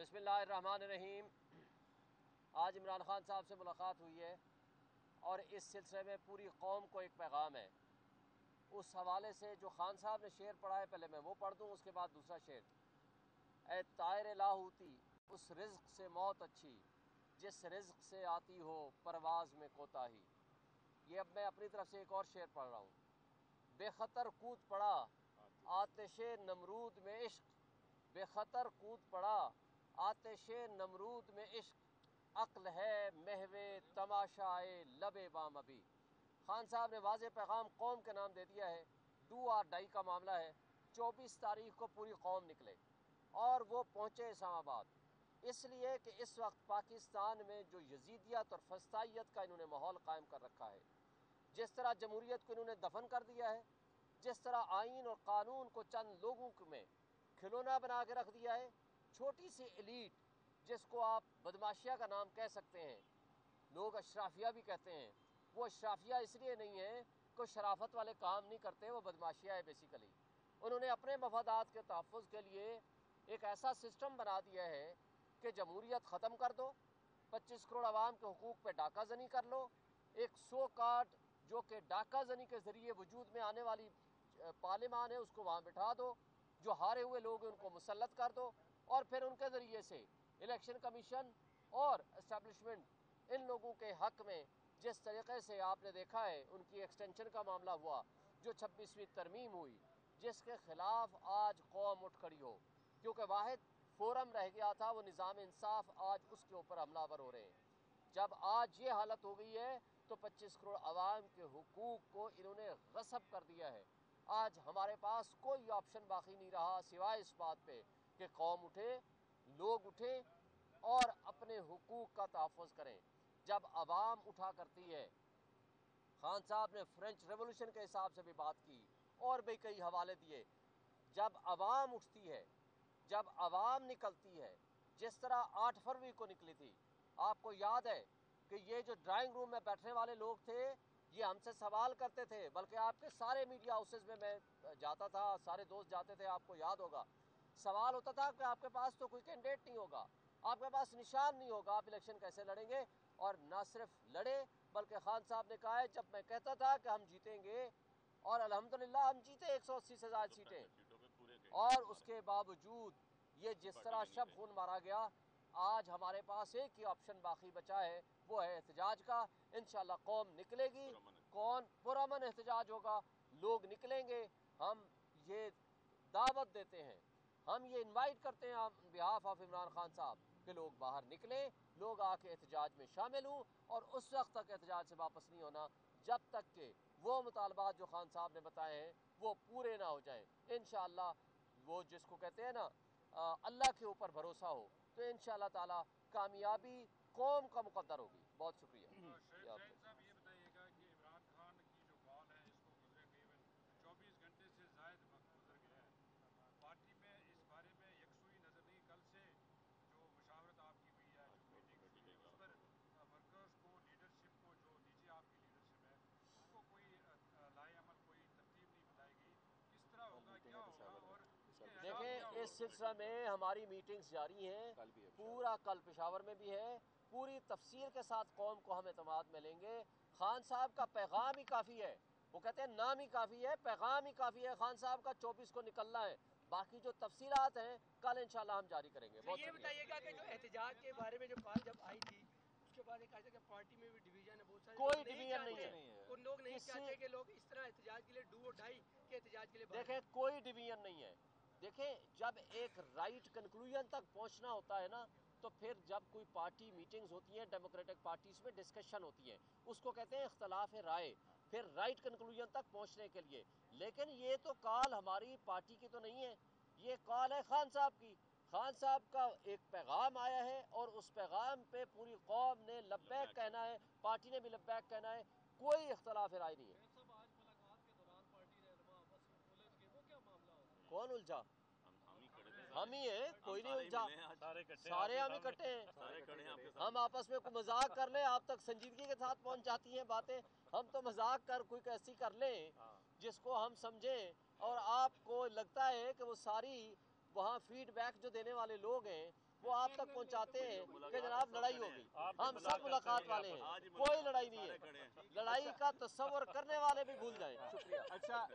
बिस्मिल्लाहिर्रहमानिर्रहीम। आज इमरान खान साहब से मुलाकात हुई है और इस सिलसिले में पूरी कौम को एक पैगाम है। उस हवाले से जो खान साहब ने शेर पढ़ा है, पहले मैं वो पढ़ दूँ, उसके बाद दूसरा शेर। ए तायर लाहूती उस रिज़्क़ से मौत अच्छी, जिस रिज़्क़ से आती हो परवाज़ में कोताही। ये अब मैं अपनी तरफ से एक और शेर पढ़ रहा हूँ। बेखतर कूद पड़ा आतिशे नमरूद में इश्क, बेखतर कूद पड़ा आतिशे नमरूद में इश्क, अक्ल है महवे तमाशाए लबे बाम अभी। खान साहब ने वाज़े पैगाम कौम के नाम दे दिया है। डू और डाई का मामला है। 24 तारीख को पूरी कौम निकले और वो पहुँचे इस्लामाबाद, इसलिए कि इस वक्त पाकिस्तान में जो यजीदियत और फस्तायत का इन्होंने माहौल कायम कर रखा है, जिस तरह जमहूरियत को इन्होंने दफन कर दिया है, जिस तरह आइन और कानून को चंद लोगों में खिलौना बना के रख दिया है, छोटी सी एलीट जिसको आप बदमाशिया का नाम कह सकते हैं, लोग अशराफिया भी कहते हैं। वो अशराफिया इसलिए नहीं है कोई शराफत वाले काम नहीं करते, वो बदमाशिया है बेसिकली। उन्होंने अपने मफादात के तहफ़्फ़ुज़ के लिए एक ऐसा सिस्टम बना दिया है कि जमहूरियत ख़त्म कर दो, 25 करोड़ आवाम के हुकूक पे डाका जनी कर लो, एक 100 कार्ड जो कि डाका जनी के ज़रिए वजूद में आने वाली पार्लिमान है उसको वहाँ बिठा दो, जो हारे हुए लोग हैं उनको मुसल्लत कर दो, और फिर उनके ज़रिए से इलेक्शन कमीशन और इस्टेब्लिशमेंट इन लोगों के हक़ में जिस तरीक़े से आपने देखा है उनकी एक्सटेंशन का मामला हुआ, जो 26वीं तरमीम हुई, जिसके ख़िलाफ़ आज कौम उठ खड़ी हो, क्योंकि वाहिद फ़ोरम रह गया था वो निज़ाम इंसाफ, आज उसके ऊपर हमलावर हो रहे हैं। जब आज ये हालत हो गई है तो 25 करोड़ आवाम के हुकूक को इन्होंने गस्ब कर दिया है। आज हमारे पास कोई ऑप्शन बाकी नहीं रहा सिवाय इस बात पे कि कौम उठे, लोग उठें और अपने हुकूक का तहफ़्फ़ुज़ करें। जब आवाम उठा करती है, खान साहब ने फ्रेंच रेवोल्यूशन के हिसाब से भी बात की और भी कई हवाले दिए। जब आवाम उठती है, जब आवाम निकलती है, जिस तरह 8 फरवरी को निकली थी, आपको याद है कि ये जो ड्राइंग रूम में बैठने वाले लोग थे ये हमसे सवाल करते थे, बल्कि आपके सारे मीडिया हाउसेज में मैं जाता था, सारे दोस्त जाते थे, आपको याद होगा। सवाल होता था कि आपके पास तो कोई कैंडिडेट नहीं होगा, आपके पास निशान नहीं होगा, आप इलेक्शन कैसे लड़ेंगे। और न सिर्फ लड़े बल्कि खान साहब ने कहा है, जब मैं कहता था कि हम जीतेंगे, और अल्हम्दुलिल्लाह हम जीते 180 से ज़्यादा सीटें, और उसके बावजूद ये जिस तरह शब खून मारा गया, आज हमारे पास एक ही ऑप्शन बाकी बचा है, वो है एहतजाज का। इंशाअल्लाह कौम निकलेगी, कौन पुरअमन एहतजाज होगा, लोग निकलेंगे। हम ये दावत देते हैं, हम ये इनवाइट करते हैं on behalf of Imran Khan साहब कि लोग बाहर निकलें, लोग आके एहतजाज में शामिल हों, और उस वक्त तक एहतजाज से वापस नहीं होना जब तक कि वो मुतालबात जो खान साहब ने बताए हैं वो पूरे ना हो जाएं। इंशाअल्लाह वो जिसको कहते हैं ना अल्लाह के ऊपर भरोसा हो, तो इंशाअल्लाह ताला कामयाबी कौम का मुकद्दर होगी। बहुत शुक्रिया। शाहिद साहब ये बताइएगा कि इमरान खान की जो कॉल है इसको गुजरे करीबन 24 घंटे से ज़ायद वक्त गुजर गया है, पार्टी में इस बारे में यकसुई नज़र नहीं। कल से जो मुशावरत आपकी हुई है, जो मीटिंग हुई है, उस पर वर्कर्स को, लीडरशिप को, जो नीचे आपकी लीडरशिप है उसको कोई लाएअमल, कोई तरतीब नहीं बताई गई। किस तरह होगा, क्या होगा, और देखें इस सिलसिले में हमारी मीटिंग्स जारी हैं, पूरा कल पेशावर में भी है, पूरी तफसील के साथ कौम को हम एतमाद में लेंगे। खान साहब का पैगाम ही काफ़ी है, वो कहते हैं नाम ही काफ़ी है, पैगाम ही काफ़ी है खान साहब का। 24 को निकलना है, बाकी जो तफसीलात हैं कल इंशाल्लाह हम जारी करेंगे। बहुत ये बताइएगा कि जो एहतजाज के बारे में जो कॉल जब आई थी उसके बाद एक कि पार्टी में भी डिवीजन है, बहुत सारे कोई डिवीजन नहीं है, उन लोग नहीं चाहते कि लोग इस तरह एहतजाज के लिए डू और डाई के एहतजाज के लिए। देखें कोई डिवीजन नहीं है। देखें जब एक राइट कंक्लूजन तक पहुंचना होता है ना, तो फिर जब कोई पार्टी मीटिंग्स होती हैं, डेमोक्रेटिक पार्टीज में डिस्कशन होती है, उसको कहते हैं इख्तलाफ राय, फिर राइट कंक्लूजन तक पहुंचने के लिए। लेकिन ये तो कॉल हमारी पार्टी की तो नहीं है, ये कॉल है खान साहब की। खान साहब का एक पैगाम आया है और उस पैगाम पे पूरी कौम ने लब्बैक कहना है, पार्टी ने भी लब्बैक कहना है, कोई इख्तलाफ राय नहीं है। कौन उलझा? हम ही हैं, कोई नहीं उलझा, सारे हम इकट्ठे हैं। हम आपस में कोई मजाक कर लें, आप तक संजीदगी के साथ पहुंच जाती हैं बातें। हम तो मजाक कर कोई कैसी कर लें जिसको हम समझें, और आपको लगता है कि वो सारी वहाँ फीडबैक जो देने वाले लोग हैं وہ آپ تک پہنچاتے ہیں کہ جناب لڑائی ہوگی. ہم سب ملاقات والے ہیں, کوئی لڑائی نہیں ہے. لڑائی کا تصور کرنے والے بھی بھول جائیں. شکریہ. اچھا